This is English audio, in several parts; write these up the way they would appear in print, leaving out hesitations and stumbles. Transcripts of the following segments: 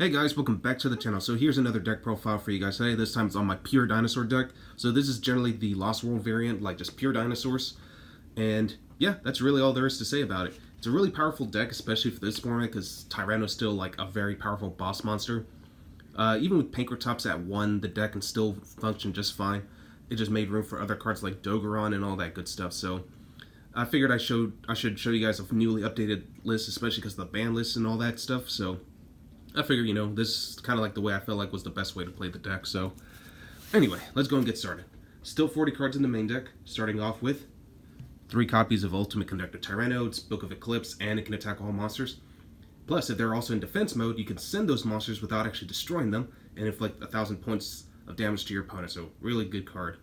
Hey guys, welcome back to the channel. So here's another deck profile for you guys today. This time it's on my pure dinosaur deck. So this is generally the Lost World variant, like just pure dinosaurs. And yeah, that's really all there is to say about it. It's a really powerful deck, especially for this format, because Tyranno's still like a very powerful boss monster. Even with Pankratops at 1, the deck can still function just fine. It just made room for other cards like Dogoran and all that good stuff. So I figured I should show you guys a newly updated list, especially because of the ban lists and all that stuff. So I figured, this is kind of like the way I felt like was the best way to play the deck. So anyway, let's go and get started. Still 40 cards in the main deck, starting off with 3 copies of Ultimate Conductor Tyranno, its Book of Eclipse, and it can attack all monsters. Plus, if they're also in defense mode, you can send those monsters without actually destroying them and inflict 1,000 points of damage to your opponent. So really good card.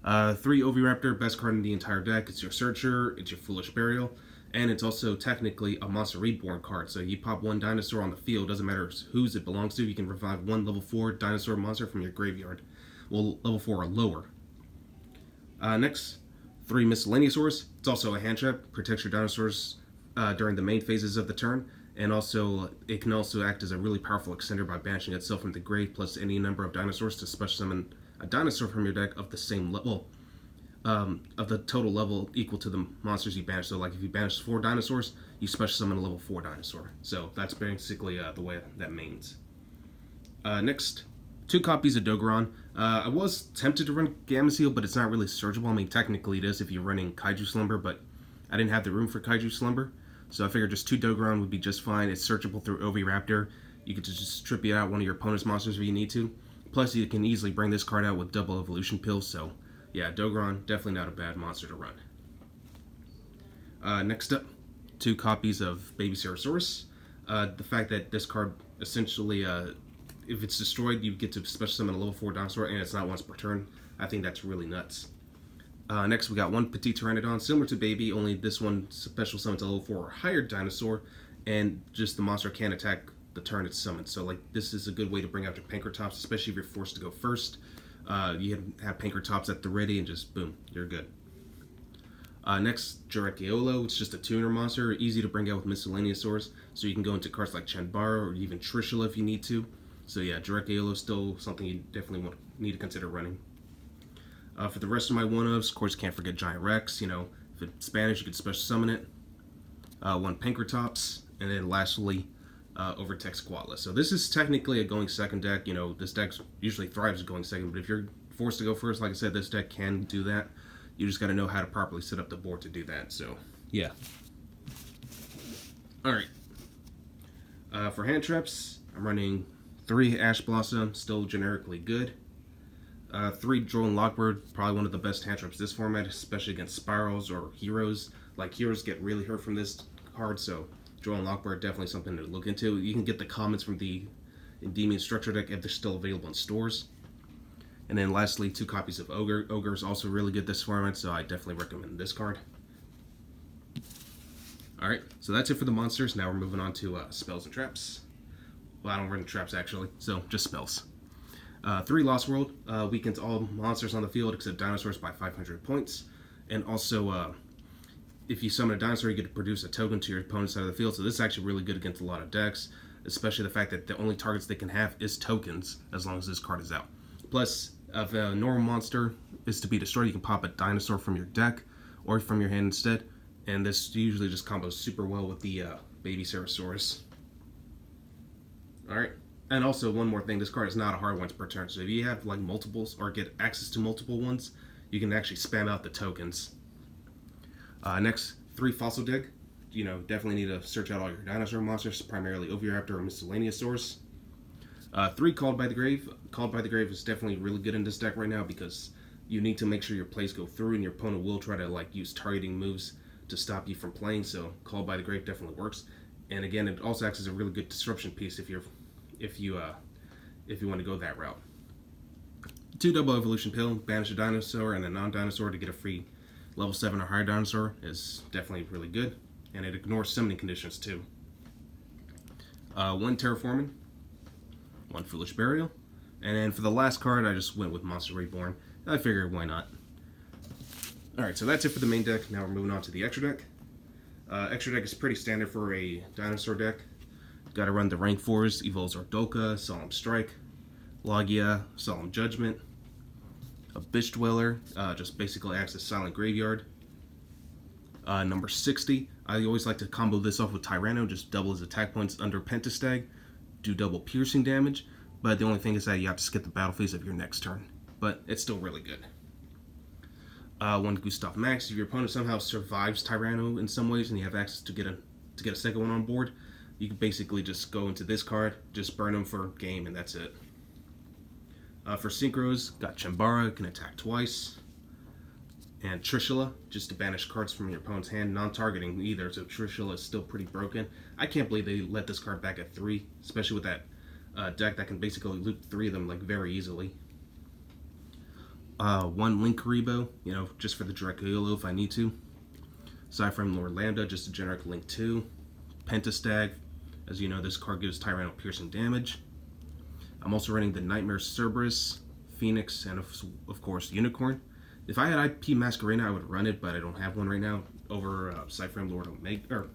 3 Oviraptor, best card in the entire deck. It's your Searcher, it's your Foolish Burial, and it's also technically a Monster Reborn card. So you pop 1 dinosaur on the field, doesn't matter whose it belongs to, you can revive 1 level 4 dinosaur monster from your graveyard. Well, level 4 or lower. Next, 3 Miscellaneousaurs. It's also a hand trap, protects your dinosaurs during the main phases of the turn, and also it can also act as a really powerful extender by banishing itself from the grave, plus any number of dinosaurs to special summon a dinosaur from your deck of the same level. Of the total level equal to the monsters you banish. So like if you banish 4 dinosaurs, you special summon a level 4 dinosaur. So that's basically the way that means. Next, 2 copies of Dogoran. I was tempted to run Gamma Seal, but it's not really searchable. I mean, technically it is if you're running Kaiju Slumber, but I didn't have the room for Kaiju Slumber. So I figured just 2 Dogoran would be just fine. It's searchable through Oviraptor. You could just trip it out one of your opponent's monsters if you need to. Plus, you can easily bring this card out with double evolution pills, so yeah, Dogoran, definitely not a bad monster to run. Next up, 2 copies of Baby Ceratosaurus. The fact that this card essentially, if it's destroyed, you get to special summon a level 4 dinosaur, and it's not once per turn. I think that's really nuts. Next, we got 1 Petit Pteranodon, similar to Baby, only this one special summons a level 4 or higher dinosaur, and just the monster can't attack the turn it's summoned. So, like, this is a good way to bring out your Pankratops, especially if you're forced to go first. You have Pankratops at the ready and just boom, you're good. Next, Jurakiolo. It's just a tuner monster, easy to bring out with Miscellaneousaurs, so you can go into cards like Chanbara or even Trishula if you need to. So yeah, Jurakiolo is still something you definitely need to consider running. For the rest of my one-ofs, of course, can't forget Giant Rex. If it's Spanish, you could special summon it. 1 Pankratops, and then lastly, Overtext Quatla. So this is technically a going second deck. This deck usually thrives going second, but if you're forced to go first, like I said, this deck can do that. You just got to know how to properly set up the board to do that. So yeah. Alright. For hand traps, I'm running 3 Ash Blossom, still generically good. 3 Drone Lockbird, probably one of the best hand traps this format, especially against Spyrals or Heroes. Like, Heroes get really hurt from this card, so Drone Lockbird, definitely something to look into. You can get the comments from the Endymion Structure deck if they're still available in stores. And then lastly, 2 copies of Ogre. Ogre is also really good this format, so I definitely recommend this card. Alright, so that's it for the monsters. Now we're moving on to spells and traps. Well, I don't run traps actually, so just spells. 3 Lost World. Weakens all monsters on the field except dinosaurs by 500 points. And also, if you summon a dinosaur, you get to produce a token to your opponent's side of the field. So this is actually really good against a lot of decks, especially the fact that the only targets they can have is tokens as long as this card is out. Plus, if a normal monster is to be destroyed, you can pop a dinosaur from your deck or from your hand instead. And this usually just combos super well with the Baby Ceratosaurus. Alright. And also, one more thing, this card is not a hard one per turn. So if you have like multiples or get access to multiple ones, you can actually spam out the tokens. Next, 3 Fossil Dig. Definitely need to search out all your dinosaur monsters, primarily Oviraptor or Miscellaneousaurs. 3 Called by the Grave. Called by the Grave is definitely really good in this deck right now because you need to make sure your plays go through, and your opponent will try to use targeting moves to stop you from playing. So Called by the Grave definitely works. And again, it also acts as a really good disruption piece if you want to go that route. 2 Double Evolution Pill. Banish a dinosaur and a non-dinosaur to get a free level 7 or higher dinosaur is definitely really good, and it ignores summoning conditions too. 1 Terraforming, 1 Foolish Burial, and then for the last card, I just went with Monster Reborn. I figured, why not? Alright, so that's it for the main deck. Now we're moving on to the extra deck. Extra deck is pretty standard for a dinosaur deck. Got to run the rank 4s, Evolves Ordoka, Solemn Strike, Logia, Solemn Judgment, a Bitch Dweller, just basically acts as Silent Graveyard. Number 60, I always like to combo this off with Tyranno, just double his attack points under Pentastag, do double piercing damage, but the only thing is that you have to skip the battle phase of your next turn, but it's still really good. One Gustav Max, if your opponent somehow survives Tyranno in some ways and you have access to get a second one on board, you can basically just go into this card, just burn them for game, and that's it. For Synchros, got Chambara, can attack twice. And Trishula, just to banish cards from your opponent's hand, non-targeting either, so Trishula is still pretty broken. I can't believe they let this card back at 3, especially with that deck that can basically loop 3 of them like very easily. One Link Karibo, just for the Dracula if I need to. Cyframe Lord Lambda, just to generate Link 2. Pentastag, as you know, this card gives Tyranno piercing damage. I'm also running the Nightmare Cerberus, Phoenix, and of course Unicorn. If I had IP Masquerena, I would run it, but I don't have one right now over Cyframe Lord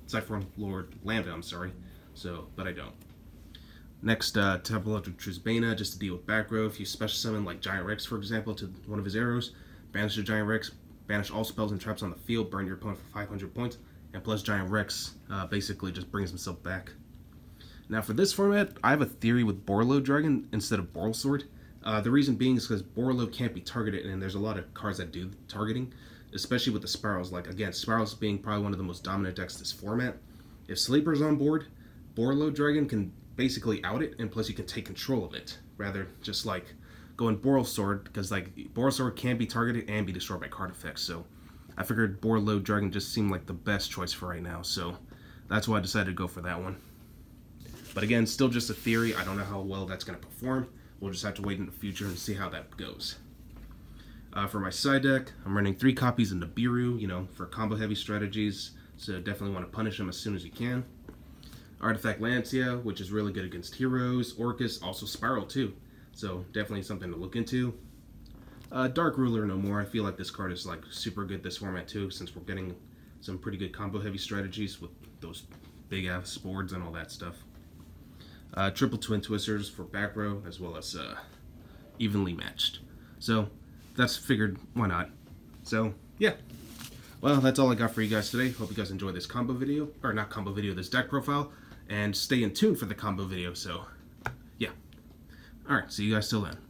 Cyframe Lord Lambda. I'm sorry, but I don't. Next, Temple of Trisbana, just to deal with back row. If you special summon like Giant Rex, for example, to one of his arrows, banish the Giant Rex, banish all spells and traps on the field, burn your opponent for 500 points, and plus Giant Rex basically just brings himself back. Now for this format, I have a theory with Borlo Dragon instead of Boral Sword. The reason being is because Borlo can't be targeted, and there's a lot of cards that do targeting, especially with the Spyrals. Like, again, Spyrals being probably one of the most dominant decks this format. If Sleeper's on board, Borlo Dragon can basically out it, and plus you can take control of it, rather just like going Boral Sword, because like Boral Sword can be targeted and be destroyed by card effects. So I figured Borlo Dragon just seemed like the best choice for right now, so that's why I decided to go for that one. But again, still just a theory. I don't know how well that's going to perform. We'll just have to wait in the future and see how that goes. For my side deck, I'm running 3 copies of Nibiru, for combo heavy strategies, so definitely want to punish them as soon as you can. Artifact Lancia, which is really good against heroes. Orcus, also Spiral too, so definitely something to look into. Dark Ruler no more. I feel like this card is like super good this format too, since we're getting some pretty good combo heavy strategies with those big ass boards and all that stuff. Triple Twin Twisters for back row, as well as evenly matched. So that's figured, why not? So yeah, well, that's all I got for you guys today. Hope you guys enjoyed this combo video, or not combo video, this deck profile, and stay in tune for the combo video. So yeah, all right, see you guys till then.